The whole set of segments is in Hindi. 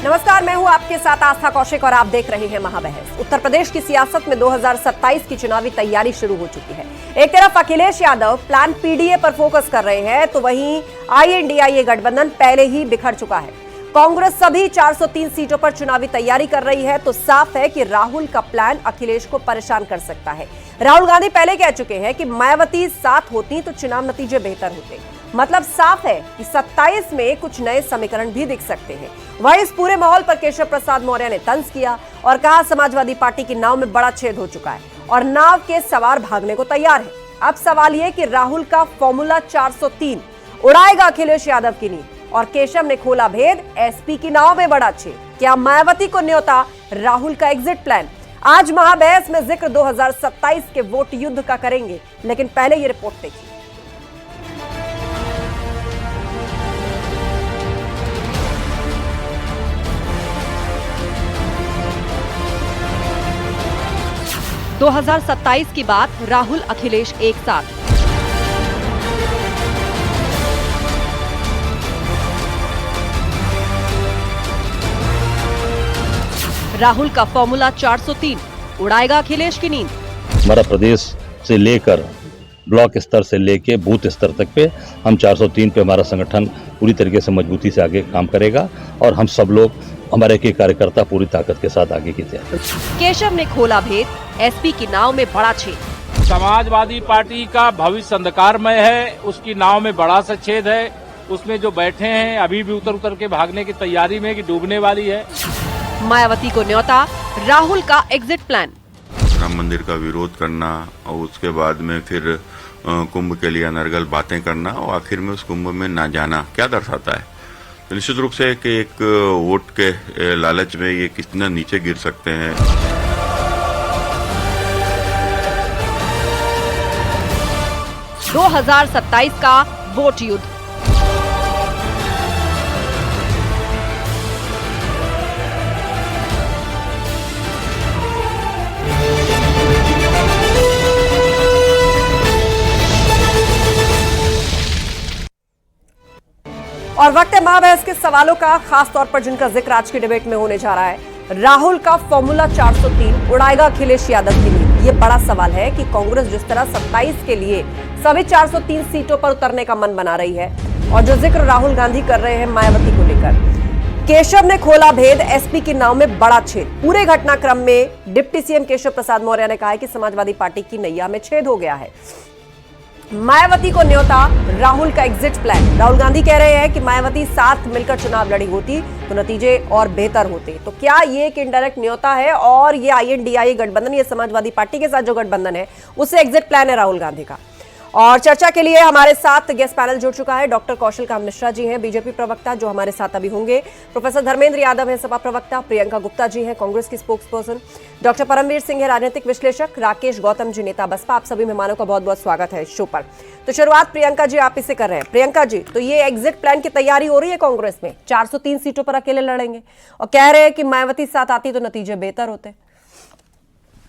नमस्कार, मैं हूं आपके साथ आस्था कौशिक और आप देख रहे हैं महाबहस। उत्तर प्रदेश की सियासत में 2027 की चुनावी तैयारी शुरू हो चुकी है। एक तरफ अखिलेश यादव प्लान पीडीए पर फोकस कर रहे हैं, तो वहीं आईएनडीआईए गठबंधन पहले ही बिखर चुका है। कांग्रेस सभी 403 सीटों पर चुनावी तैयारी कर रही है, तो साफ है कि राहुल का प्लान अखिलेश को परेशान कर सकता है। राहुल गांधी पहले कह चुके हैं कि मायावती साथ होती तो चुनाव नतीजे बेहतर होते। मतलब साफ है कि 27 में कुछ नए समीकरण भी दिख सकते हैं। वहीं इस पूरे माहौल पर केशव प्रसाद मौर्य ने तंज किया और कहा समाजवादी पार्टी की नाव में बड़ा छेद हो चुका है और नाव के सवार भागने को तैयार है। अब सवाल यह कि राहुल का फॉर्मूला 403 उड़ाएगा अखिलेश यादव की नींद, और केशव ने खोला भेद, एसपी की नाव में बड़ा छेद। क्या मायावती को न्योता राहुल का एग्जिट प्लान? आज महाबहस में जिक्र 2027 के वोट युद्ध का करेंगे, लेकिन पहले ये रिपोर्ट देखिए। दो 2027 की बात, राहुल अखिलेश एक साथ। राहुल का फॉर्मूला 403 उड़ाएगा अखिलेश की नींद। हमारा प्रदेश से लेकर ब्लॉक स्तर से लेकर बूथ स्तर तक पे हम 403 पे हमारा संगठन पूरी तरीके से मजबूती से आगे काम करेगा और हम सब लोग हमारे के कार्यकर्ता पूरी ताकत के साथ आगे की तैयारी। केशव ने खोला भेद, एसपी की नाव में बड़ा छेद। समाजवादी पार्टी का भविष्य अंधकारमय है, उसकी नाव में बड़ा सा छेद है। उसमें जो बैठे हैं अभी भी उतर उतर के भागने की तैयारी में कि डूबने वाली है। मायावती को न्योता राहुल का एग्जिट प्लान। राम मंदिर का विरोध करना और उसके बाद में फिर कुंभ के लिए अनर्गल बातें करना और आखिर में उस कुंभ में ना जाना क्या दर्शाता है? तो निश्चित रूप से कि एक वोट के लालच में ये कितना नीचे गिर सकते हैं। 2027 का वोट युद्ध। और वक्त है महाबहस के सवालों का, खास तौर पर जिनका जिक्र आज की डिबेट में होने जा रहा है। राहुल का फॉर्मूला 403 उड़ाएगा अखिलेश यादव की नींद। ये बड़ा सवाल है कि कांग्रेस जिस तरह 27 के लिए सभी 403 सीटों पर उतरने का मन बना रही है, और जो जिक्र राहुल गांधी कर रहे हैं मायावती को लेकर। केशव ने खोला भेद, एसपी की नाव में बड़ा छेद। पूरे घटनाक्रम में डिप्टी सीएम केशव प्रसाद मौर्य ने कहा है कि समाजवादी पार्टी की नैया में छेद हो गया है। मायावती को न्योता राहुल का एग्जिट प्लान। राहुल गांधी कह रहे हैं कि मायावती साथ मिलकर चुनाव लड़ी होती तो नतीजे और बेहतर होते। तो क्या ये एक इनडायरेक्ट न्योता है, और ये आईएनडीआईए गठबंधन, ये समाजवादी पार्टी के साथ जो गठबंधन है उससे एग्जिट प्लान है राहुल गांधी का? और चर्चा के लिए हमारे साथ गेस्ट पैनल जुड़ चुका है। डॉक्टर कौशल काम मिश्रा जी हैं, बीजेपी प्रवक्ता, जो हमारे साथ अभी होंगे। प्रोफेसर धर्मेंद्र यादव हैं, सपा प्रवक्ता। प्रियंका गुप्ता जी हैं, कांग्रेस की spokesperson. Doctor Paramvir Singh है, राजनीतिक विश्लेषक। राकेश गौतम जी, नेता बसपा। आप सभी मेहमानों का बहुत बहुत स्वागत है इस शो पर। तो शुरुआत प्रियंका जी आप इससे कर रहे हैं। प्रियंका जी, तो ये एग्जिट प्लान की तैयारी हो रही है कांग्रेस में, 403 सीटों पर अकेले लड़ेंगे और कह रहे हैं कि मायावती साथ आती तो नतीजे बेहतर होते।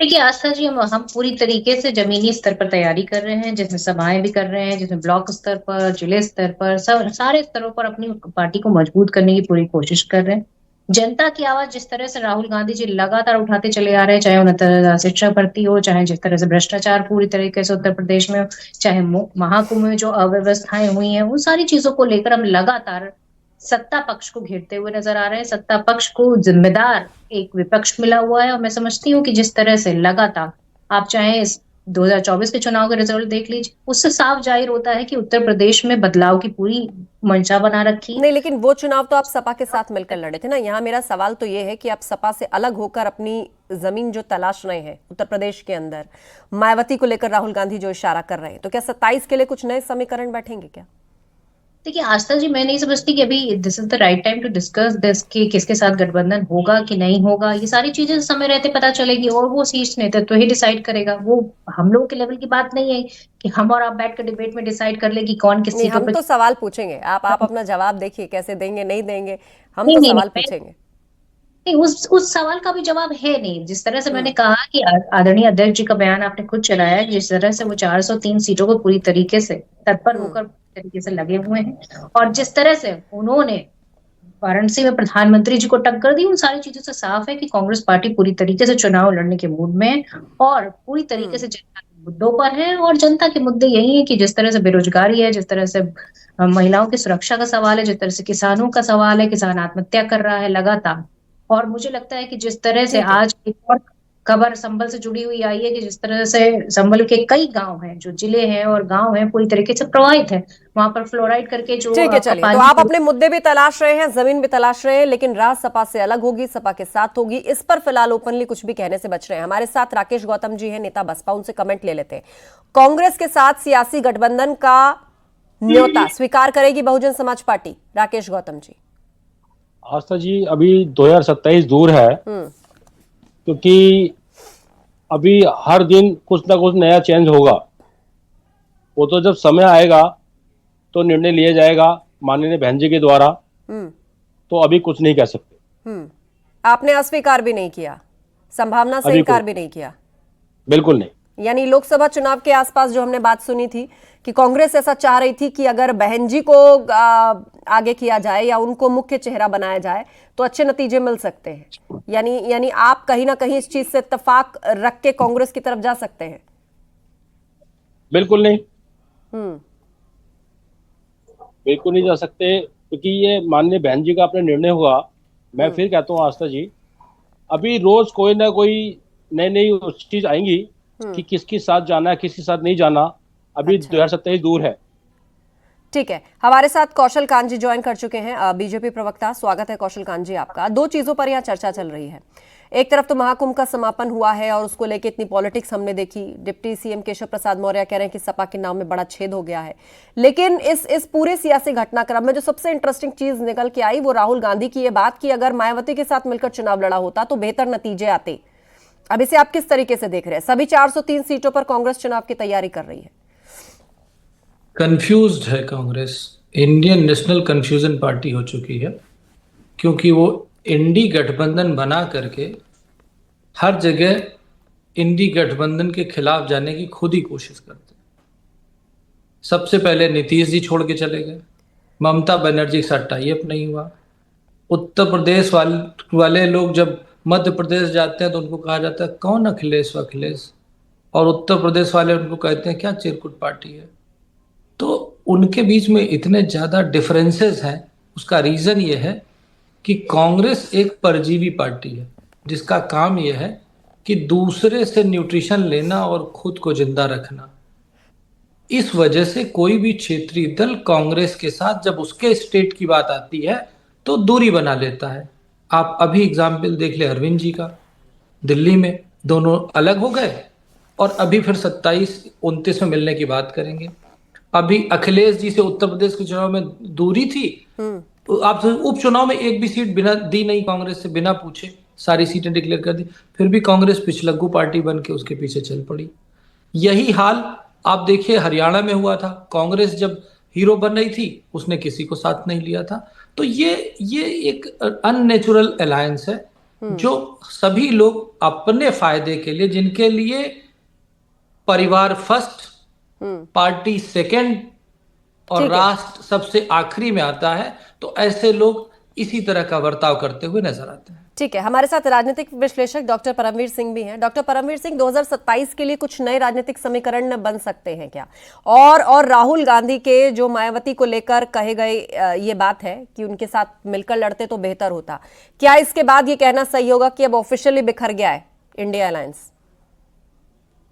देखिए आस्था जी, हम पूरी तरीके से जमीनी स्तर पर तैयारी कर रहे हैं, जिसमें सभाएं भी कर रहे हैं, जिसमें ब्लॉक स्तर पर, जिले स्तर पर, सारे स्तरों पर अपनी पार्टी को मजबूत करने की पूरी कोशिश कर रहे हैं। जनता की आवाज जिस तरह से राहुल गांधी जी लगातार उठाते चले आ रहे हैं, चाहे उन्हें शिक्षा भर्ती हो, चाहे जिस तरह से भ्रष्टाचार पूरी तरीके से उत्तर प्रदेश में हो, चाहे महाकुंभ में जो अव्यवस्थाएं हुई हैं, उन सारी चीजों को लेकर हम लगातार सत्ता पक्ष को घेरते हुए नजर आ रहे हैं। सत्ता पक्ष को जिम्मेदार एक विपक्ष मिला हुआ है, और मैं समझती हूँ कि जिस तरह से लगातार आप चाहे इस 2024 के चुनाव के रिजल्ट देख लीजिए, उससे साफ जाहिर होता है कि उत्तर प्रदेश में बदलाव की पूरी मंशा बना रखी है। नहीं, लेकिन वो चुनाव तो आप सपा के साथ मिलकर लड़े थे ना। यहाँ मेरा सवाल तो ये है कि आप सपा से अलग होकर अपनी जमीन जो तलाश रहे हैं उत्तर प्रदेश के अंदर, मायावती को लेकर राहुल गांधी जो इशारा कर रहे हैं, तो क्या 27 के लिए कुछ नए समीकरण बैठेंगे क्या? देखिए आस्था जी, मैं नहीं समझती कि अभी this is the right time to discuss this कि किसके साथ गठबंधन होगा कि नहीं होगा। ये सारी चीजें समय रहते पता चलेगी, और वो शीर्ष नेतृत्व तो ही डिसाइड करेगा। वो हम लोगों के लेवल की बात नहीं है कि हम और आप बैठ कर डिबेट में डिसाइड कर ले कि कौन किस सीट हम पर। तो सवाल पूछेंगे, आप अपना जवाब देखिए, कैसे देंगे नहीं देंगे, हम तो सवाल पूछेंगे। नहीं, उस सवाल का भी जवाब है नहीं। जिस तरह से मैंने कहा कि आदरणीय अध्यक्ष जी का बयान आपने खुद चलाया है, जिस तरह से वो 403 सीटों को पूरी तरीके से तत्पर होकर तरीके से लगे हुए हैं, और जिस तरह से उन्होंने वाराणसी में प्रधानमंत्री जी को टक्कर दी, उन सारी चीजों से साफ है कि कांग्रेस पार्टी पूरी तरीके से चुनाव लड़ने के मूड में है और पूरी तरीके से जनता के मुद्दों पर है। और जनता के मुद्दे यही है कि जिस तरह से बेरोजगारी है, जिस तरह से महिलाओं की सुरक्षा का सवाल है, जिस तरह से किसानों का सवाल है, किसान आत्महत्या कर रहा है लगातार। और मुझे लगता है कि जिस तरह से ठीक है। आज एक और खबर संभल से जुड़ी हुई आई है कि जिस तरह से संभल के कई गांव हैं, जो जिले हैं और गांव हैं, पूरी तरीके से प्रभावित है। वहां पर फ्लोराइड करके जो ठीक है, चलिए, तो पानी आप अपने मुद्दे भी तलाश रहे हैं, जमीन भी तलाश रहे हैं, लेकिन राह सपा से अलग होगी, सपा के साथ होगी, इस पर फिलहाल ओपनली कुछ भी कहने से बच रहे हैं। हमारे साथ राकेश गौतम जी हैं, नेता बसपा, उनसे कमेंट ले लेते हैं। कांग्रेस के साथ सियासी गठबंधन का न्योता स्वीकार करेगी बहुजन समाज पार्टी? राकेश गौतम जी। आस्था जी, अभी 2027 दूर है, क्योंकि अभी हर दिन कुछ ना कुछ नया चेंज होगा। वो तो जब समय आएगा तो निर्णय लिया जाएगा माननीय बहन जी के द्वारा। तो अभी कुछ नहीं कह सकते। आपने अस्वीकार भी नहीं किया, संभावना से इनकार भी नहीं किया? बिल्कुल नहीं। यानी लोकसभा चुनाव के आसपास जो हमने बात सुनी थी कि कांग्रेस ऐसा चाह रही थी कि अगर बहन जी को आगे किया जाए या उनको मुख्य चेहरा बनाया जाए तो अच्छे नतीजे मिल सकते हैं। यानी आप कहीं ना कहीं इस चीज से इत्तेफाक रख के कांग्रेस की तरफ जा सकते हैं? बिल्कुल नहीं, बिल्कुल नहीं जा सकते, क्योंकि ये माननीय बहन जी का अपना निर्णय हुआ। मैं फिर कहता हूँ आस्था जी, अभी रोज कोई ना कोई नई नई चीज आएंगी कि किसके साथ जाना है, किसके साथ नहीं जाना। अभी 2027 दूर है। ठीक है, हमारे साथ कौशल कांत जी ज्वाइन कर चुके हैं, बीजेपी प्रवक्ता। स्वागत है कौशल कांत जी आपका। दो चीजों पर यहाँ चर्चा चल रही है। एक तरफ तो महाकुंभ का समापन हुआ है और उसको लेकर इतनी पॉलिटिक्स हमने देखी। डिप्टी सीएम केशव प्रसाद मौर्य कह रहे हैं कि सपा के नाम में बड़ा छेद हो गया है। लेकिन इस पूरे सियासी घटनाक्रम में जो सबसे इंटरेस्टिंग चीज निकल के आई वो राहुल गांधी की ये बात कि अगर मायावती के साथ मिलकर चुनाव लड़ा होता तो बेहतर नतीजे आते। अब इसे आप किस तरीके से देख रहे हैं? सभी 403 सीटों पर कांग्रेस चुनाव की तैयारी कर रही है। कंफ्यूज्ड है Congress, Indian national confusion party हो चुकी है, क्योंकि वो इंडी गठबंधन बना करके हर जगह इंडी गठबंधन के खिलाफ जाने की खुद ही कोशिश करते हैं। सबसे पहले नीतीश जी छोड़ के चले गए, ममता बनर्जी के साथ टाई अप नहीं हुआ। उत्तर प्रदेश वाले लोग जब मध्य प्रदेश जाते हैं तो उनको कहा जाता है कौन अखिलेश अखिलेश, और उत्तर प्रदेश वाले उनको कहते हैं क्या चिरकुट पार्टी है। तो उनके बीच में इतने ज़्यादा डिफरेंसेस हैं। उसका रीज़न ये है कि कांग्रेस एक परजीवी पार्टी है जिसका काम यह है कि दूसरे से न्यूट्रिशन लेना और खुद को जिंदा रखना। इस वजह से कोई भी क्षेत्रीय दल कांग्रेस के साथ जब उसके स्टेट की बात आती है तो दूरी बना लेता है। आप अभी एग्जाम्पल देख ले अरविंद जी का, दिल्ली में दोनों अलग हो गए और अभी फिर 27-29 में मिलने की बात करेंगे। अभी अखिलेश जी से उत्तर प्रदेश के चुनाव में दूरी थी, आप उपचुनाव में एक भी सीट बिना दी नहीं कांग्रेस से, बिना पूछे सारी सीटें डिक्लेयर कर दी, फिर भी कांग्रेस पिछलग्गू पार्टी बन के उसके पीछे चल पड़ी। यही हाल आप देखिए हरियाणा में हुआ था। कांग्रेस जब हीरो बन रही थी उसने किसी को साथ नहीं लिया था। तो ये एक अननेचुरल अलायंस है जो सभी लोग अपने फायदे के लिए, जिनके लिए परिवार फर्स्ट, पार्टी सेकंड और राष्ट्र सबसे आखिरी में आता है, तो ऐसे लोग इसी तरह का बर्ताव करते हुए नजर आते हैं। ठीक है, हमारे साथ राजनीतिक विश्लेषक डॉक्टर परमवीर सिंह भी हैं। डॉक्टर परमवीर सिंह, 2027 के लिए कुछ नए राजनीतिक समीकरण बन सकते हैं क्या? और राहुल गांधी के जो मायावती को लेकर कहे गए ये बात है कि उनके साथ मिलकर लड़ते तो बेहतर होता, क्या इसके बाद ये कहना सही होगा कि अब ऑफिशियली बिखर गया है इंडिया अलायंस?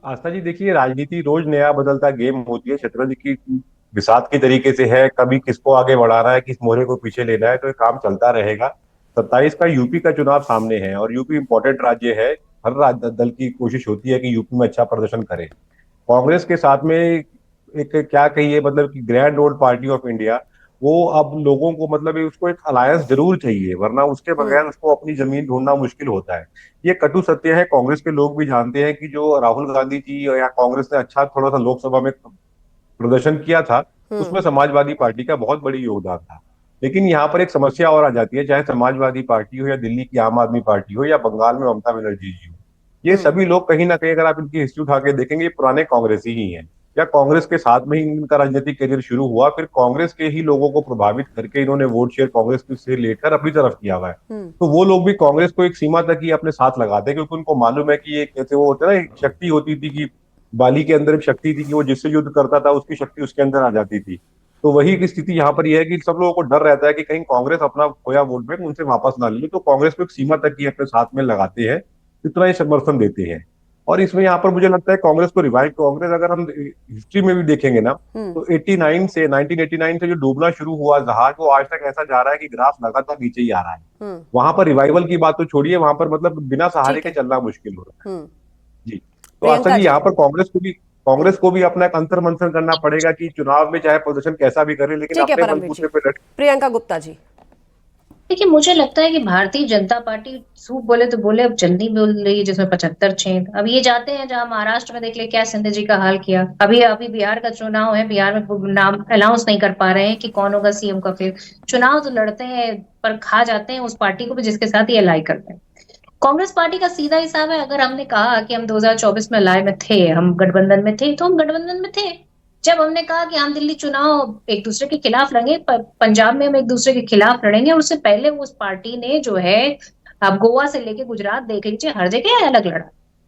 आस्था जी, देखिए, राजनीति रोज नया बदलता गेम होती है। शतरंज की बिसात की तरीके से है, कभी किसको आगे बढ़ाना है, किस मोहरे को पीछे लेना है, तो ये काम चलता रहेगा। 27 का यूपी का चुनाव सामने है और यूपी इंपॉर्टेंट राज्य है। हर दल की कोशिश होती है कि यूपी में अच्छा प्रदर्शन करे। कांग्रेस के साथ में एक क्या कहिए, मतलब कि grand old party of India, वो अब लोगों को मतलब उसको एक अलायंस जरूर चाहिए, वरना उसके बगैर उसको अपनी जमीन ढूंढना मुश्किल होता है। ये कटु सत्य है। कांग्रेस के लोग भी जानते हैं कि जो राहुल गांधी जी या कांग्रेस ने अच्छा थोड़ा सा लोकसभा में प्रदर्शन किया था, उसमें समाजवादी पार्टी का बहुत बड़ी योगदान था। लेकिन यहाँ पर एक समस्या और आ जाती है, चाहे समाजवादी पार्टी हो या दिल्ली की आम आदमी पार्टी हो या बंगाल में ममता बनर्जी जी हो, ये सभी लोग कहीं ना कहीं अगर आप इनकी हिस्ट्री उठा के देखेंगे पुराने कांग्रेसी ही हैं। या कांग्रेस के साथ में ही इनका राजनीतिक करियर शुरू हुआ, फिर कांग्रेस के ही लोगों को प्रभावित करके इन्होंने वोट शेयर कांग्रेस से लेकर अपनी तरफ किया हुआ है। तो वो लोग भी कांग्रेस को एक सीमा तक ही अपने साथ लगाते हैं, क्योंकि उनको मालूम है कि ये कैसे वो होता है ना, एक शक्ति होती थी कि बाली के अंदर एक शक्ति थी कि वो जिससे युद्ध करता था उसकी शक्ति उसके अंदर आ जाती थी। तो वही की स्थिति यहाँ पर यह है कि सब लोगों को डर रहता है कि कहीं कांग्रेस अपना खोया वोट बैंक उनसे वापस ना ले, तो कांग्रेस को एक सीमा तक ही अपने साथ में लगाते हैं, इतना ही समर्थन देते हैं। और इसमें यहाँ पर मुझे लगता है कांग्रेस को रिवाइव, कांग्रेस अगर हम हिस्ट्री में भी देखेंगे ना, तो 1989 से जो डूबना शुरू हुआ जहाज, वो आज तक ऐसा जा रहा है कि ग्राफ लगातार नीचे ही आ रहा है। वहां पर रिवाइवल की बात तो छोड़िए, वहां पर मतलब बिना सहारे के चलना मुश्किल हो रहा है। जी, तो आस्था जी, यहाँ पर कांग्रेस को भी अपना एक अंतर मंथन करना पड़ेगा कि चुनाव में चाहे प्रदर्शन कैसा भी करे, लेकिन अपने बलबूते पे डट। प्रियंका गुप्ता जी, देखिए, मुझे लगता है कि भारतीय जनता पार्टी सूप बोले तो बोले, अब जल्दी बोल रही है, जिसमें 75 छेद। अब ये जाते हैं जहां महाराष्ट्र में, देख ले क्या सिंधे जी का हाल किया। अभी बिहार का चुनाव है, बिहार में नाम अनाउंस नहीं कर पा रहे हैं कि कौन होगा सीएम का। फिर चुनाव तो लड़ते हैं पर खा जाते हैं उस पार्टी को भी जिसके साथ ये अलाई करते हैं। कांग्रेस पार्टी का सीधा हिसाब है, अगर हमने कहा कि हम 2024 में अलाई में थे, हम गठबंधन में थे, तो हम गठबंधन में थे। जब हमने कहा कि हम दिल्ली चुनाव एक दूसरे के खिलाफ लड़ेंगे, पंजाब में हम एक दूसरे के खिलाफ लड़ेंगे, और उससे पहले उस पार्टी ने जो है, अब गोवा से लेके गुजरात देख लीजिए, हर जगह अलग लड़ा,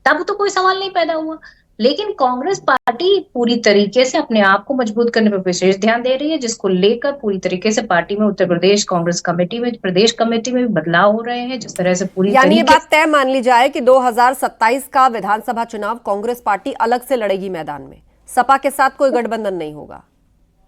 तब तो कोई सवाल नहीं पैदा हुआ। लेकिन कांग्रेस पार्टी पूरी तरीके से अपने आप को मजबूत करने पर विशेष ध्यान दे रही है, जिसको लेकर पूरी तरीके से पार्टी में, उत्तर प्रदेश कांग्रेस कमेटी में, प्रदेश कमेटी में भी बदलाव हो रहे हैं, जिस तरह से पूरी यानी ये बात तय मान ली जाए कि 2027 का विधानसभा चुनाव कांग्रेस पार्टी अलग से लड़ेगी मैदान में, सपा के साथ कोई गठबंधन नहीं होगा।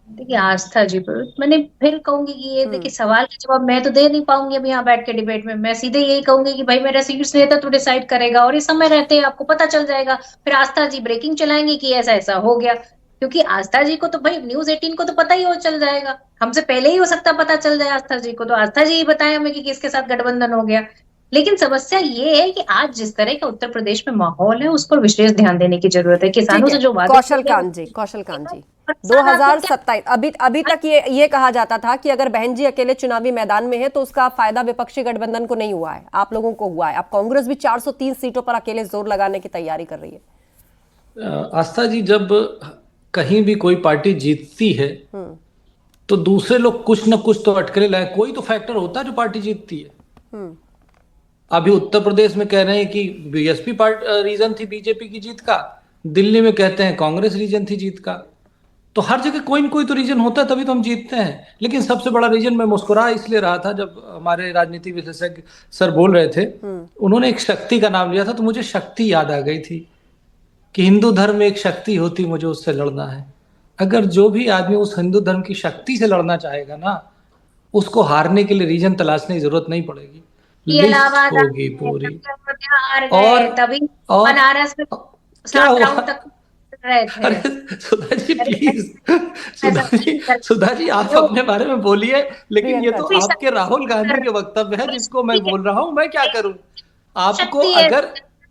देखिए आस्था जी, मैंने फिर कहूंगी कि ये देखिए, सवाल का जवाब मैं तो दे नहीं पाऊंगी अब यहाँ बैठ के डिबेट में। मैं सीधे यही कहूंगी कि भाई मेरा शीर्ष नेता तो डिसाइड करेगा, और इस समय रहते हैं आपको पता चल जाएगा। फिर आस्था जी ब्रेकिंग चलाएंगे कि ऐसा ऐसा हो गया, क्योंकि आस्था जी को तो भाई न्यूज 18 को तो पता ही हो चल जाएगा, हमसे पहले ही हो सकता पता चल जाए आस्था जी को। तो आस्था जी ही बताए हमें कि किसके साथ गठबंधन हो गया। लेकिन समस्या ये है कि आज जिस तरह का उत्तर प्रदेश में माहौल है, उस पर विशेष ध्यान देने की जरूरत है। किसानों से जो वादा, कौशल कांत जी 2027 अभी तक ये कहा जाता था कि अगर बहन जी अकेले चुनावी मैदान में है तो उसका फायदा विपक्षी गठबंधन को नहीं हुआ है, आप लोगों को हुआ है। अब कांग्रेस भी 403 सीटों पर अकेले जोर लगाने की तैयारी कर रही है। आस्था जी, जब कहीं भी कोई पार्टी जीतती है तो दूसरे लोग कुछ न कुछ तो अटकलें लाए, कोई तो फैक्टर होता है जो पार्टी जीतती है। अभी उत्तर प्रदेश में कह रहे हैं कि बीएसपी रीजन थी बीजेपी की जीत का, दिल्ली में कहते हैं कांग्रेस रीजन थी जीत का। तो हर जगह कोई न कोई तो रीजन होता है, तभी तो हम जीतते हैं। लेकिन सबसे बड़ा रीजन, मैं मुस्कुरा इसलिए रहा था जब हमारे राजनीतिक विशेषज्ञ सर बोल रहे थे, उन्होंने एक शक्ति का नाम लिया था, तो मुझे शक्ति याद आ गई थी कि हिंदू धर्म में एक शक्ति होती, मुझे उससे लड़ना है। अगर जो भी आदमी उस हिंदू धर्म की शक्ति से लड़ना चाहेगा ना, उसको हारने के लिए रीजन तलाशने की जरूरत नहीं पड़ेगी, लिस्ट होगी पूरी। और तभी बनारस में क्या हुआ? अरे सुधा जी प्लीज, सुधा जी आप अपने बारे में बोलिए, लेकिन ये तो आपके राहुल गांधी के वक्तव्य है जिसको मैं बोल रहा हूँ, मैं क्या करूं? आपको अगर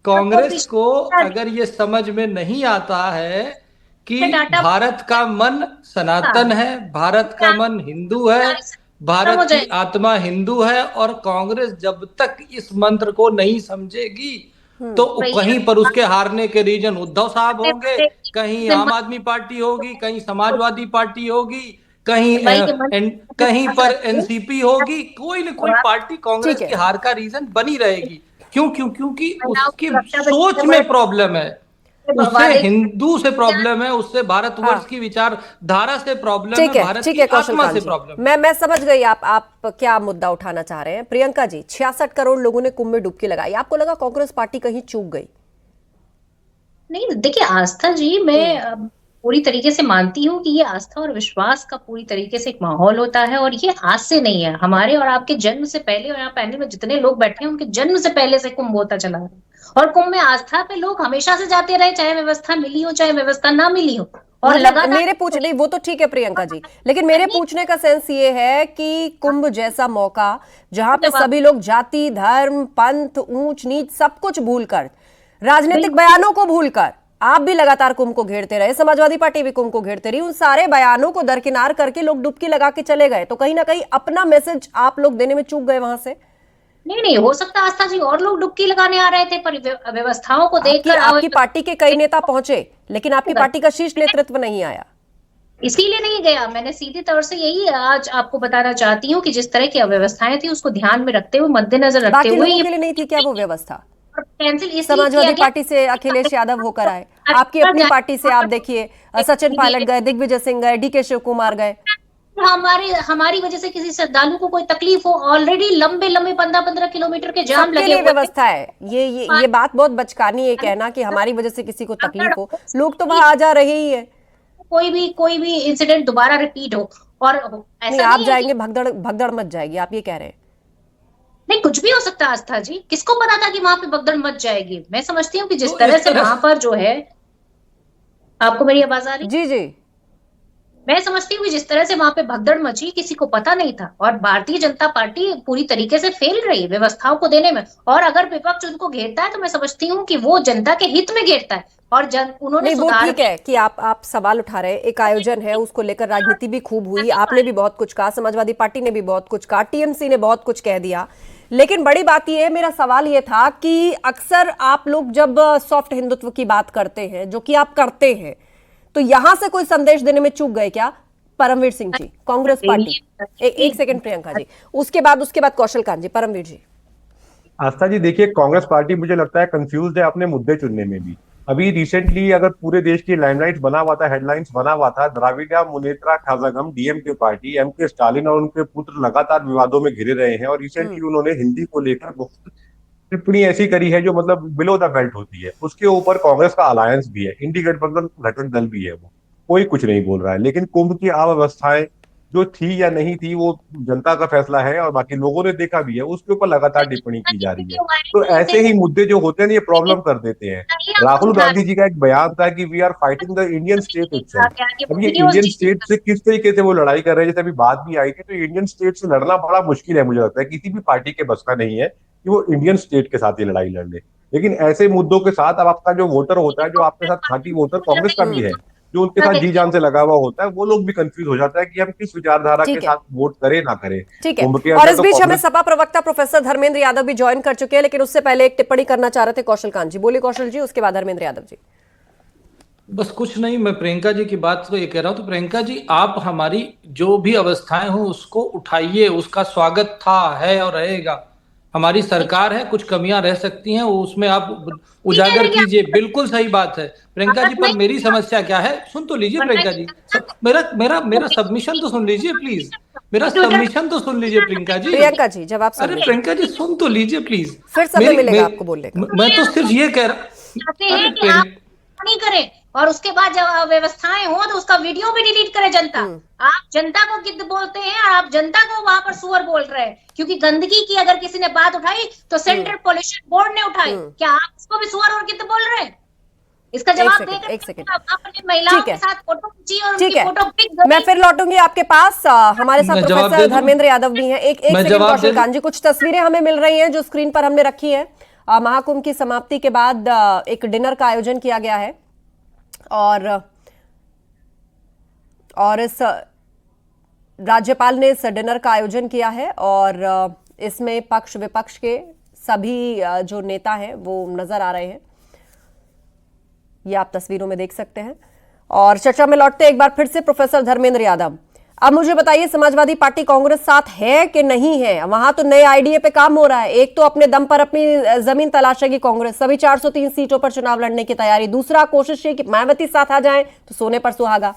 कांग्रेस को अगर ये समझ में नहीं आता है कि भारत का मन सनातन है, भारत का मन हिंदू है, भारत की आत्मा हिंदू है, और कांग्रेस जब तक इस मंत्र को नहीं समझेगी तो कहीं पर उसके हारने के रीजन उद्धव साहब होंगे, कहीं आम आदमी पार्टी होगी, कहीं समाजवादी पार्टी होगी, कहीं पर एनसीपी होगी, कोई न कोई पार्टी कांग्रेस की हार का रीजन बनी रहेगी। क्योंकि उसकी सोच में प्रॉब्लम है, उससे हिंदू से प्रॉब्लम है, उससे भारतवर्ष की विचारधारा से प्रॉब्लम है, भारत की आत्मा से प्रॉब्लम। मैं समझ गई आप क्या मुद्दा उठाना चाह रहे हैं। प्रियंका जी, 66 करोड़ लोगों ने कुंभ में डुबकी लगाई, आपको लगा कांग्रेस पार्टी कहीं चूक गई? नहीं, देखिए आस्था जी, मैं पूरी तरीके से मानती हूँ कि ये आस्था और विश्वास का पूरी तरीके से एक माहौल होता है, और ये आज से नहीं है, हमारे और आपके जन्म से पहले, और यहाँ पैनल में जितने लोग बैठे हैं उनके जन्म से पहले से कुंभ होता चला है। और कुंभ में आस्था पे लोग हमेशा से जाते रहे, चाहे व्यवस्था मिली हो चाहे व्यवस्था ना मिली हो। और मेरे पूछने, वो तो ठीक है प्रियंका जी, लेकिन मेरे पूछने का सेंस ये है कि कुंभ जैसा मौका जहां पे सभी लोग जाति, धर्म, पंथ, ऊंच नीच सब कुछ भूलकर, राजनीतिक बयानों को भूलकर, आप भी लगातार कुंभ को घेरते रहे, समाजवादी पार्टी भी कुंभ को घेरते रही, उन सारे बयानों को दरकिनार करके लोग डुबकी लगा के चले गए, तो कहीं ना कहीं अपना मैसेज आप लोग देने में चूक गए वहां से। नहीं नहीं हो सकता आस्था जी, और लोग डुबकी लगाने आ रहे थे, पर व्यवस्थाओं को देखकर आपकी पार्टी के कई नेता पहुंचे, लेकिन आपकी पार्टी का शीर्ष नेतृत्व नहीं आया, इसीलिए नहीं गया। मैंने सीधे तौर से यही आज आपको बताना चाहती हूँ कि जिस तरह की अव्यवस्थाएं थी उसको ध्यान में रखते हुए, मद्देनजर रखते बाकी हुए लोगों के लिए नहीं थी क्या वो व्यवस्था? कैंसिल इसलिए समाजवादी किया गया। पार्टी से अखिलेश यादव होकर आए, आपकी अपनी पार्टी से आप देखिए सचिन पायलट गए, दिग्विजय सिंह गए, डीके शिव कुमार गए। हमारी वजह से किसी श्रद्धालु को कोई तकलीफ हो, ऑलरेडी लंबे लंबे 15-15 किलोमीटर के जाम सबके लगे लिए हुए व्यवस्था है। ये बात बहुत बचकानी है कहना कि हमारी वजह से किसी को तकलीफ हो, लोग तो वहां आ जा रहे ही है। कोई भी इंसिडेंट दोबारा रिपीट हो, और नहीं, ऐसा आप नहीं जाएंगे भगदड़ मच जाएगी, आप ये कह रहे हैं? नहीं, कुछ भी हो सकता है आस्था जी, किसको पता था कि वहां पे भगदड़ मच जाएगी। मैं समझती हूँ कि जिस तो तरह इस से तरह वहां पर जो है, आपको मेरी आवाज आ रही? जी जी, मैं समझती हूँ कि जिस तरह से वहां पे भगदड़ मची, किसी को पता नहीं था, और भारतीय जनता पार्टी पूरी तरीके से फेल रही व्यवस्थाओं को देने में। और अगर विपक्ष उनको घेरता है तो मैं समझती हूँ कि वो जनता के हित में घेरता है, और उन्होंने नहीं वो सुधार ठीक है कि आप सवाल उठा रहे हैं, एक आयोजन है उसको लेकर राजनीति भी खूब हुई, आपने भी बहुत कुछ कहा, समाजवादी पार्टी ने भी बहुत कुछ कहा, टीएमसी ने बहुत कुछ कह दिया, लेकिन बड़ी बात यह है, मेरा सवाल यह था कि अक्सर आप लोग जब सॉफ्ट हिंदुत्व की बात करते हैं, जो कि आप करते हैं, तो यहां से कोई संदेश देने में चूक गए क्या परमवीर सिंह जी, कांग्रेस पार्टी? एक सेकंड प्रियंका जी, उसके बाद कौशल कांत जी। परमवीर जी। आस्था जी देखिए, कांग्रेस पार्टी मुझे लगता है कंफ्यूज है अपने मुद्दे चुनने में भी। अभी रिसेंटली अगर पूरे देश की लाइमलाइट बना हुआ था, हेडलाइंस बना हुआ था, Dravida Munnetra Kazhagam DMK party, MK Stalin और उनके पुत्र लगातार विवादों में घिरे रहे हैं, और रिसेंटली उन्होंने हिंदी को लेकर बहुत टिप्पणी ऐसी करी है जो मतलब बिलो द बेल्ट होती है। उसके ऊपर कांग्रेस का अलायंस भी है, इंडी गठबंधन घटक दल भी है, वो कोई कुछ नहीं बोल रहा है। लेकिन कुंभ की अव्यवस्थाएं जो थी या नहीं थी वो जनता का फैसला है, और बाकी लोगों ने देखा भी है, उसके ऊपर लगातार टिप्पणी की जा रही है। तो ऐसे ही मुद्दे जो होते हैं ना, ये प्रॉब्लम कर देते हैं। राहुल गांधी जी का एक बयान था कि we are fighting the Indian state itself. अब ये इंडियन स्टेट से किस तरीके से वो लड़ाई कर रहे हैं, जैसे अभी बात भी आई थी, तो इंडियन स्टेट से लड़ना बड़ा मुश्किल है। मुझे लगता है किसी भी पार्टी के बस का नहीं है कि वो इंडियन स्टेट के साथ ये लड़ाई लड़ ले। लेकिन ऐसे मुद्दों के साथ अब आपका जो वोटर होता है, जो आपके साथ खाटी वोटर कांग्रेस का भी है, जो उनके साथ जी जान से लगा हुआ होता है, वो लोग भी कंफ्यूज हो जाता है कि हम किस विचारधारा के साथ वोट करें ना करें। ठीक है, और इस बीच हमें सपा प्रवक्ता प्रोफेसर धर्मेंद्र यादव भी ज्वाइन कर चुके हैं, लेकिन उससे पहले एक टिप्पणी करना चाह रहे थे कौशल कांत जी। बोलिए कौशल जी, उसके बाद धर्मेंद्र यादव जी। बस कुछ नहीं, मैं प्रियंका जी की बात को ये कह रहा हूं, तो प्रियंका जी आप हमारी जो भी अवस्थाएं हो उसको उठाइए, उसका स्वागत था, है और रहेगा। हमारी सरकार है, कुछ कमियां रह सकती हैं, उसमें आप उजागर कीजिए, बिल्कुल सही बात है प्रियंका जी। पर मेरी समस्या क्या है, सुन तो लीजिए प्रियंका जी, मेरा सबमिशन तो सुन लीजिए प्लीज, मेरा सबमिशन तो सुन लीजिए प्रियंका जी। प्रियंका जी जवाब, अरे प्रियंका जी सुन तो लीजिए प्लीज, फिर समय मिलेगा आपको बोलने का। मैं तो सिर्फ ये कह रहा नहीं करें, और उसके बाद जब व्यवस्थाएं हो तो उसका वीडियो भी डिलीट करे जनता। आप जनता को गिद्ध बोलते हैं, और आप जनता को वहां पर सुअर बोल रहे हैं, क्योंकि गंदगी की अगर किसी ने बात उठाई तो सेंट्रल पोल्यूशन बोर्ड ने उठाई। क्या आप उसको भी सुअर और गिद्ध बोल रहे हैं? इसका जवाब देकर एक सेकंड महिलाओं के साथ फोटो खींची और उनकी फोटो पिक। मैं फिर लौटूंगी आपके पास, हमारे साथ प्रोफेसर धर्मेंद्र यादव भी हैं। एक सेकंड कौशल कांत जी, कुछ तस्वीरें हमें मिल रही हैं जो स्क्रीन पर हमने रखी है। महाकुंभ की समाप्ति के बाद एक डिनर का आयोजन किया गया है, और इस राज्यपाल ने इस डिनर का आयोजन किया है, और इसमें पक्ष विपक्ष के सभी जो नेता हैं वो नजर आ रहे हैं, ये आप तस्वीरों में देख सकते हैं। और चर्चा में लौटते एक बार फिर से प्रोफेसर धर्मेंद्र यादव, अब मुझे बताइए समाजवादी पार्टी कांग्रेस साथ है कि नहीं है? वहां तो नए आईडीए पे काम हो रहा है, एक तो अपने दम पर अपनी जमीन तलाशेगी कांग्रेस, सभी 403 सीटों पर चुनाव लड़ने की तैयारी, दूसरा कोशिश ये कि मायावती साथ आ जाएं तो सोने पर सुहागा।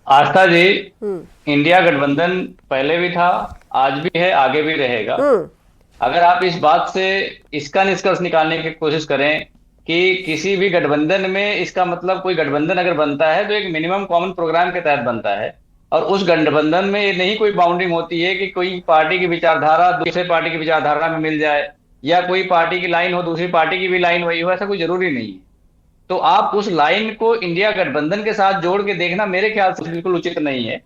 आस्था जी, इंडिया गठबंधन पहले भी था, आज भी है, आगे भी रहेगा। अगर आप इस बात से इसका निष्कर्ष निकालने की कोशिश करें कि किसी भी गठबंधन में, इसका मतलब कोई गठबंधन अगर बनता है तो एक मिनिमम कॉमन प्रोग्राम के तहत बनता है, और उस गठबंधन में ये नहीं कोई बाउंड्रिंग होती है कि कोई पार्टी की विचारधारा दूसरे पार्टी की विचारधारा में मिल जाए, या कोई पार्टी की लाइन हो दूसरी पार्टी की भी लाइन वही हो, ऐसा कोई जरूरी नहीं है। तो आप उस लाइन को इंडिया गठबंधन के साथ जोड़ के देखना मेरे ख्याल से बिल्कुल उचित नहीं है।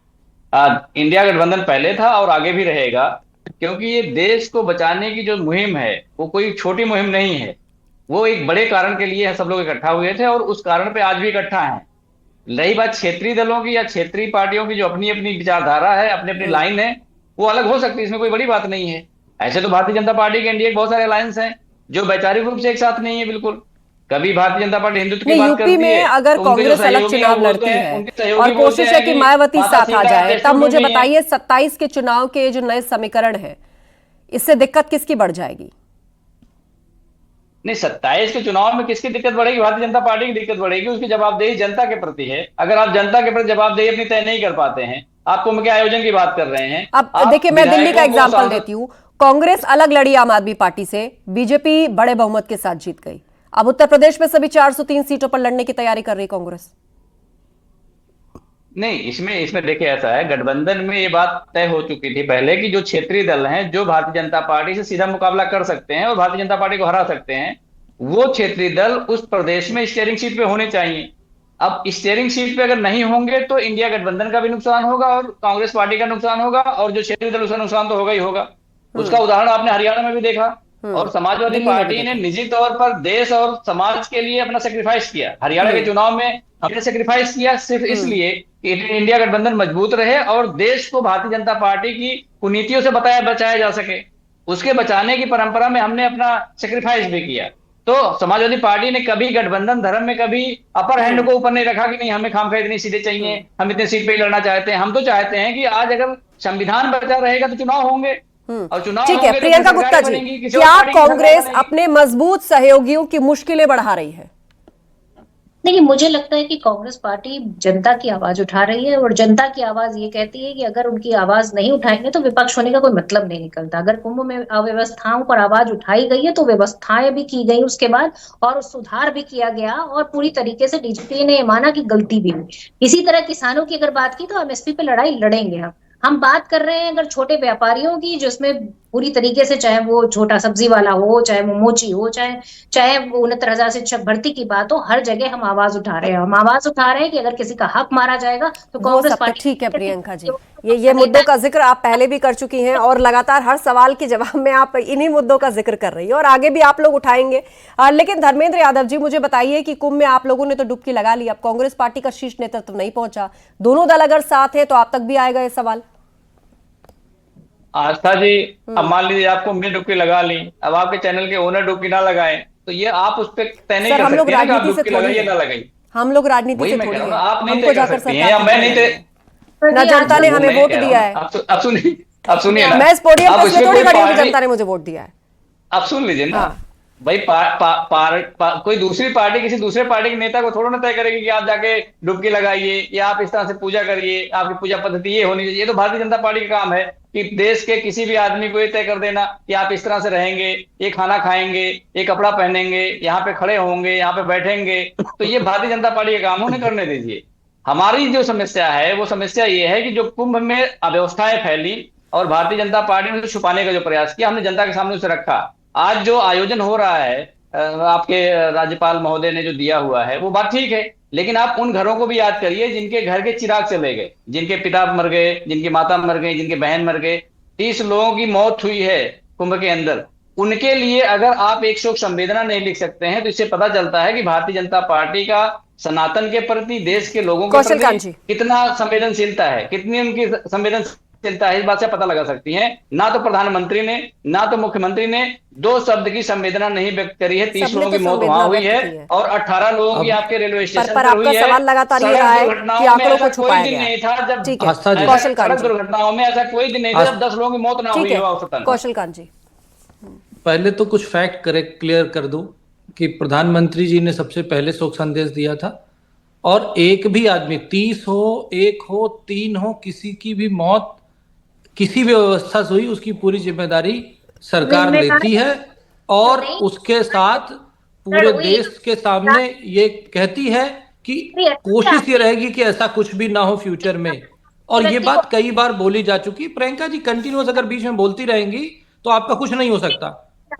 इंडिया गठबंधन पहले था और आगे भी रहेगा, क्योंकि ये देश को बचाने की जो मुहिम है वो कोई छोटी मुहिम नहीं है, वो एक बड़े कारण के लिए सब लोग इकट्ठा हुए थे, और उस कारण पे आज भी इकट्ठा हैं। रही बात क्षेत्रीय दलों की या क्षेत्रीय पार्टियों की जो अपनी अपनी विचारधारा है, अपनी अपनी लाइन है, वो अलग हो सकती है, इसमें कोई बड़ी बात नहीं है। ऐसे तो भारतीय जनता पार्टी के एनडीए के बहुत सारे अलायंस हैं जो वैचारिक रूप से एक साथ नहीं है बिल्कुल। कभी भारतीय जनता पार्टी हिंदुत्व की नहीं, बात यूपी करती में है अगर तो उनके जो कांग्रेस अलग सहयोगी हैं चुनाव वो बोलते लड़ती हैं, है उनके सहयोगी और बोलते कोशिश है हैं कि कि मायावती माता साथ आ सीता जाए, देशमुख तब मुझे नहीं है। बताइए 27 के चुनाव के जो नए समीकरण है, इससे दिक्कत किसकी बढ़ जाएगी? नहीं, 27 के चुनाव में किसकी दिक्कत बढ़ेगी? भारतीय जनता पार्टी की दिक्कत बढ़ेगी। उसकी जवाबदेही जनता के प्रति है। अगर आप जनता के प्रति जवाबदेही अपनी तय नहीं कर पाते हैं, आप कुंभ के आयोजन की बात कर रहे हैं, अब आप देखिए, मैं दिल्ली का विधायकों को एग्जांपल देती हूँ। कांग्रेस अलग लड़ी आम आदमी पार्टी से, बीजेपी बड़े बहुमत के साथ जीत गई। अब उत्तर प्रदेश में सभी 403 सीटों पर लड़ने की तैयारी कर रही कांग्रेस। नहीं, इसमें देखिए ऐसा है, गठबंधन में ये बात तय हो चुकी थी पहले कि जो क्षेत्रीय दल हैं जो भारतीय जनता पार्टी से सीधा मुकाबला कर सकते हैं और भारतीय जनता पार्टी को हरा सकते हैं, वो क्षेत्रीय दल उस प्रदेश में स्टीयरिंग सीट पे होने चाहिए। अब स्टीयरिंग सीट पे अगर नहीं होंगे तो इंडिया गठबंधन का भी नुकसान होगा और कांग्रेस पार्टी का नुकसान होगा और जो क्षेत्रीय दल उसका नुकसान तो होगा ही होगा। उसका उदाहरण आपने हरियाणा में भी देखा। और समाजवादी दिल्ली में भी पार्टी ने देखा। निजी तौर पर देश और समाज के लिए अपना सेक्रीफाइस किया। हरियाणा के चुनाव में हमने सेक्रीफाइस किया सिर्फ इसलिए कि इंडिया गठबंधन मजबूत रहे और देश को भारतीय जनता पार्टी की कुनीतियों से बचाया जा सके। उसके बचाने की परंपरा में हमने अपना सेक्रीफाइस भी किया। तो समाजवादी पार्टी ने कभी गठबंधन धर्म में कभी अपर हैंड को ऊपर नहीं रखा कि नहीं हमें खामखा इतनी सीटें चाहिए, हम इतने सीट पे ही लड़ना चाहते हैं। हम तो चाहते हैं कि आज अगर संविधान बचा रहेगा तो चुनाव होंगे और चुनाव ठीक है, होंगे तो प्रियंका फिर गुप्ता सरकार जी, बनेगी, किसी और क्या पार्टी की सरकार कांग्रेस बनेगी। अपने मजबूत सहयोगियों की मुश्किलें बढ़ा रही है? देखिए, मुझे लगता है कि कांग्रेस पार्टी जनता की आवाज उठा रही है और जनता की आवाज ये कहती है कि अगर उनकी आवाज नहीं उठाएंगे तो विपक्ष होने का कोई मतलब नहीं निकलता। अगर कुंभ में अव्यवस्थाओं पर आवाज उठाई गई है तो व्यवस्थाएं भी की गई उसके बाद और सुधार भी किया गया और पूरी तरीके से डीजीपी ने माना कि गलती भी हुई। इसी तरह किसानों की अगर बात की तो एमएसपी पे लड़ाई लड़ेंगे हम बात कर रहे हैं अगर छोटे व्यापारियों की, जिसमें पूरी तरीके से चाहे वो छोटा सब्जी वाला हो, चाहे वो मोची हो, चाहे वो 69,000 शिक्षक भर्ती की बात हो, हर जगह हम आवाज उठा रहे हैं। हम आवाज उठा रहे हैं कि अगर किसी का हक मारा जाएगा तो वो कांग्रेस सब तो पार्टी। ठीक है प्रियंका जी, ये मुद्दों का जिक्र आप पहले भी कर चुकी हैं और लगातार हर सवाल के जवाब में आप इन्हीं मुद्दों का जिक्र कर रही है और आगे भी आप लोग उठाएंगे। लेकिन धर्मेंद्र यादव जी, मुझे बताइए कि कुंभ में आप लोगों ने तो डुबकी लगा ली, अब कांग्रेस पार्टी का शीर्ष नेतृत्व नहीं पहुंचा, दोनों दल अगर साथ है तो आप तक भी आएगा ये सवाल? आस्था जी, अब मान लीजिए आपको हमने डुबकी लगा ली, अब आपके चैनल के ओनर डुबकी ना लगाए तो ये आप उस पर तय नहीं सर, कर हम लोग सकते हैं कि आप राजनीति से डुबकी थोड़ी लगाइए हैं। ना लगाइए। हम लोग राजनीति वही से मैं थोड़ी कह हैं, रहा हूँ, आप नहीं हमको तय कर जाकर सकती हैं सरकार या मैं की नहीं चुनाव तय। ना जनता ने हमें वोट दिया है। अब सुनिए, अब सुनिए ना, मैं इस पोडियम अब पर इसलिए इसमें थोड़ी कोई खड़ी हूं कि पार्टी- जनता ने मुझे वोट दिया है। आप सुन लीजिए ना हाँ। भाई, कोई दूसरी पार्टी किसी दूसरे पार्टी के नेता को थोड़ा ना तय करेगी कि आप जाके डुबकी लगाइए या आप इस तरह से पूजा करिए, आपकी पूजा पद्धति ये होनी चाहिए। ये तो भारतीय जनता पार्टी का काम है कि देश के किसी भी आदमी को ये तय कर देना कि आप इस तरह से रहेंगे, ये खाना खाएंगे, ये कपड़ा पहनेंगे, यहाँ पे खड़े होंगे, यहाँ पे बैठेंगे। तो ये भारतीय जनता पार्टी का काम है, उन्हें करने दीजिए। हमारी जो समस्या है वो समस्या ये है कि जो कुंभ में अव्यवस्थाएं फैली और भारतीय जनता पार्टी ने छुपाने का जो प्रयास किया, हमने जनता के सामने उसे रखा। आज जो आयोजन हो रहा है आपके राज्यपाल महोदय ने जो दिया हुआ है वो बात ठीक है, लेकिन आप उन घरों को भी याद करिए जिनके घर के चिराग चले गए, जिनके पिता मर गए, जिनकी माता मर गई, जिनके बहन मर गए। 30 लोगों की मौत हुई है कुंभ के अंदर। उनके लिए अगर आप एक शोक संवेदना नहीं लिख सकते हैं तो इससे पता चलता है कि भारतीय जनता पार्टी का सनातन के प्रति, देश के लोगों के प्रति कितना संवेदनशीलता है, कितनी उनकी संवेदनशीलता है, इस बात से पता लगा सकती हैं। ना तो प्रधानमंत्री ने ना तो मुख्यमंत्री ने 2 शब्द की संवेदना नहीं व्यक्त करी है। 30 लोगों की मौत वहां हुई है और 18 लोगों की आपके रेलवे स्टेशन पर हुई है। आपका सवाल लगातार ये रहा है कि आंकड़ों को छुपाया गया है। नहीं था जब सड़क दुर्घटनाओं में ऐसा कोई दिन नहीं था जब 10 लोगों की मौत ना हुई हो औसतन। कौशल कांत जी, पहले तो कुछ फैक्ट क्लियर कर दूं कि प्रधानमंत्री जी ने सबसे पहले शोक संदेश दिया था और एक भी आदमी 30 हो, 1 हो, 3 हो, किसी की भी मौत किसी भी व्यवस्था से हुई उसकी पूरी जिम्मेदारी सरकार लेती है और उसके साथ पूरे देश के सामने ये कहती है कि कोशिश ये रहेगी कि ऐसा कुछ भी ना हो फ्यूचर में। और ये बात कई बार बोली जा चुकी। प्रियंका जी कंटिन्यूअस अगर बीच में बोलती रहेंगी तो आपका कुछ नहीं हो सकता,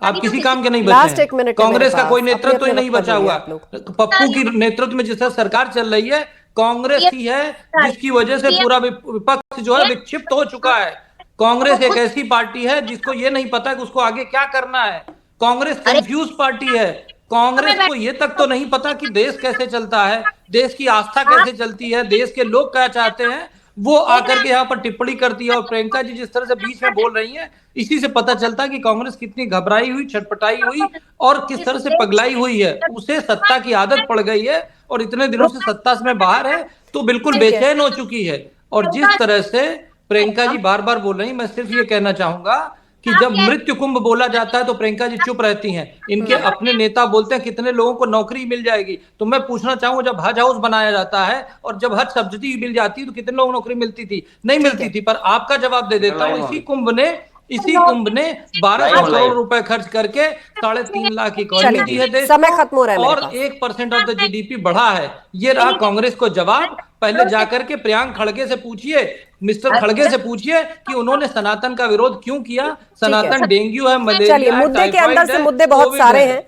आप किसी काम के नहीं बचे हैं। कांग्रेस का कोई नेतृत्व ही नहीं बचा हुआ। पप्पू की नेतृत्व में जिस सरकार चल रही है कांग्रेस ही है, जिसकी वजह से पूरा विपक्ष जो है विक्षिप्त हो चुका है। कांग्रेस एक ऐसी पार्टी है जिसको ये नहीं पता कि उसको आगे क्या करना है। कांग्रेस कंफ्यूज पार्टी है। कांग्रेस को ये तक तो नहीं पता कि देश कैसे चलता है, देश की आस्था कैसे चलती है, देश के लोग क्या चाहते हैं। वो आकर के यहाँ पर टिप्पणी करती है। और प्रियंका जी जिस तरह से बीच में बोल रही हैं, इसी से पता चलता है कि कांग्रेस कितनी घबराई हुई, छटपटाई हुई और किस तरह से पगलाई हुई है। उसे सत्ता की आदत पड़ गई है और इतने दिनों से सत्ता में बाहर है तो बिल्कुल बेचैन हो चुकी है। और जिस तरह से प्रियंका जी बार बार बोल रही, मैं सिर्फ ये कहना चाहूंगा कि जब मृत्यु कुंभ बोला जाता है तो प्रियंका जी चुप रहती हैं। इनके अपने नेता बोलते हैं कितने लोगों को नौकरी मिल जाएगी, तो मैं पूछना चाहूंगा जब हज हाउस बनाया जाता है और जब हज सब्सिडी मिल जाती है तो कितने लोगों को नौकरी मिलती थी? नहीं मिलती थी। पर आपका जवाब दे देता हूं, इसी कुंभ ने 1200 करोड़ रुपए खर्च करके 3.5 लाख की इकॉनमी दी है देश समय खत्म हो रहा है और 1% ऑफ द जीडीपी बढ़ा है। ये रहा कांग्रेस को जवाब। पहले जाकर के प्रियांक खड़गे से पूछिए, मिस्टर खड़गे से पूछिए कि उन्होंने सनातन का विरोध क्यों किया। सनातन डेंगू है, मलेरिया है, मुद्दे के अंदर से मुद्दे बहुत सारे हैं।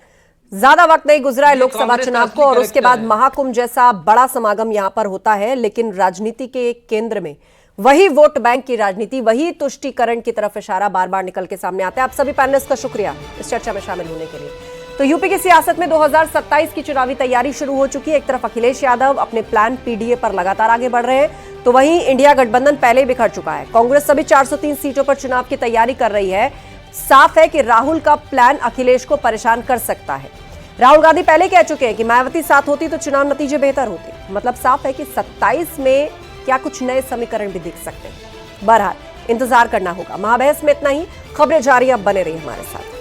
ज्यादा वक्त नहीं गुजरा है लोकसभा चुनाव को और उसके बाद महाकुंभ जैसा बड़ा समागम यहाँ पर होता है, लेकिन राजनीति के केंद्र में वही वोट बैंक की राजनीति, वही तुष्टीकरण की तरफ इशारा बार बार निकल के सामने आता है। आप सभी पैनलिस्ट का शुक्रिया इस चर्चा में शामिल होने के लिए। तो यूपी की सियासत में 2027 की चुनावी तैयारी शुरू हो चुकी है। एक तरफ अखिलेश यादव अपने प्लान पीडीए पर लगातार आगे बढ़ रहे हैं, तो वहीं इंडिया गठबंधन पहले ही बिखर चुका है। कांग्रेस सभी 403 सीटों पर चुनाव की तैयारी कर रही है। साफ है कि राहुल का प्लान अखिलेश को परेशान कर सकता है। राहुल गांधी पहले कह चुके हैं कि मायावती साथ होती तो चुनाव नतीजे बेहतर होते। मतलब साफ है कि 27 में क्या कुछ नए समीकरण भी दिख सकते हैं। बहरहाल इंतजार करना होगा। महाबहस में इतना ही। खबरें जारी, अब बने रहिए हमारे साथ।